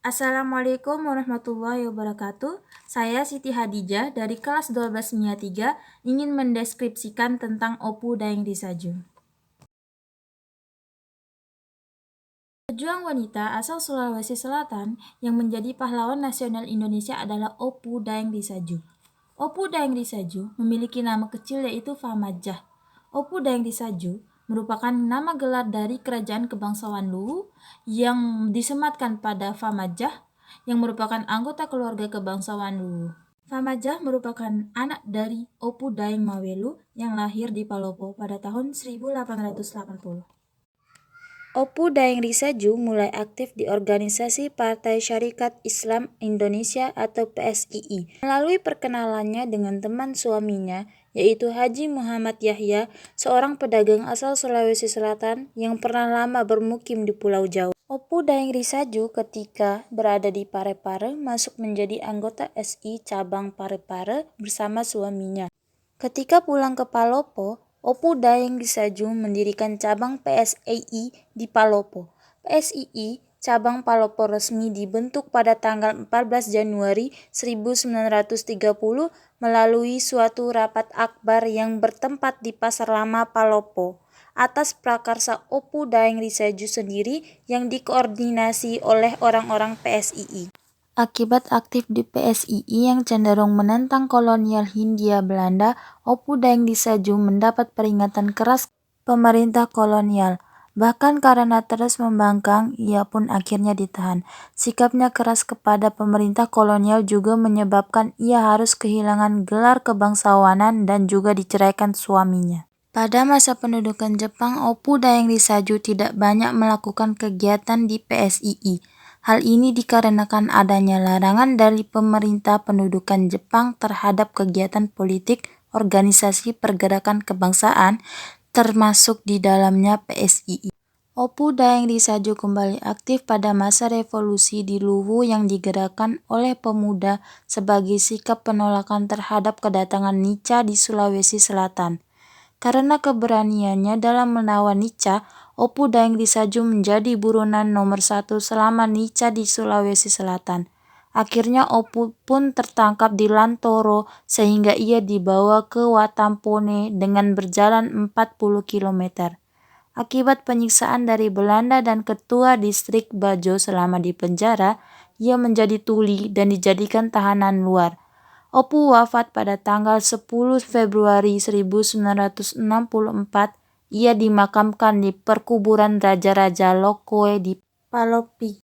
Assalamualaikum warahmatullahi wabarakatuh. Saya Siti Hadijah dari kelas 12 MIA 3 ingin mendeskripsikan tentang Opu Daeng Risaju. Pejuang wanita asal Sulawesi Selatan yang menjadi pahlawan nasional Indonesia adalah Opu Daeng Risaju. Opu Daeng Risaju memiliki nama kecil yaitu Famajah. Opu Daeng Risaju merupakan nama gelar dari kerajaan kebangsawan Luwu yang disematkan pada Famajah yang merupakan anggota keluarga kebangsawan Luwu. Famajah merupakan anak dari Opu Daeng Mawelu yang lahir di Palopo pada tahun 1880. Opu Daeng Risaju mulai aktif di organisasi Partai Syarikat Islam Indonesia atau PSII melalui perkenalannya dengan teman suaminya yaitu Haji Muhammad Yahya, seorang pedagang asal Sulawesi Selatan yang pernah lama bermukim di Pulau Jawa. Opu Daeng Risaju ketika berada di Parepare masuk menjadi anggota SI cabang Parepare bersama suaminya. Ketika pulang ke Palopo, Opu Daeng Risaju mendirikan cabang PSII di Palopo. PSII cabang Palopo resmi dibentuk pada tanggal 14 Januari 1930 melalui suatu rapat akbar yang bertempat di Pasar Lama Palopo atas prakarsa Opu Daeng Risaju sendiri yang dikoordinasi oleh orang-orang PSII. Akibat aktif di PSII yang cenderung menentang kolonial Hindia Belanda, Opu Daeng Risaju mendapat peringatan keras pemerintah kolonial. Bahkan karena terus membangkang, ia pun akhirnya ditahan. Sikapnya keras kepada pemerintah kolonial juga menyebabkan ia harus kehilangan gelar kebangsawanan dan juga diceraikan suaminya. Pada masa pendudukan Jepang, Opu Daeng Risaju tidak banyak melakukan kegiatan di PSII. Hal ini dikarenakan adanya larangan dari pemerintah pendudukan Jepang terhadap kegiatan politik organisasi pergerakan kebangsaan, termasuk di dalamnya PSII. Opu Daeng Risaju kembali aktif pada masa revolusi di Luwu yang digerakkan oleh pemuda sebagai sikap penolakan terhadap kedatangan Nica di Sulawesi Selatan. Karena keberaniannya dalam melawan Nica, Opu Daeng Risaju menjadi buronan nomor 1 selama Nica di Sulawesi Selatan. Akhirnya Opu pun tertangkap di Lantoro sehingga ia dibawa ke Watampone dengan berjalan 40 km. Akibat penyiksaan dari Belanda dan ketua distrik Bajo selama di penjara, ia menjadi tuli dan dijadikan tahanan luar. Opu wafat pada tanggal 10 Februari 1964. Ia dimakamkan di perkuburan Raja-Raja Lokoe di Palopi.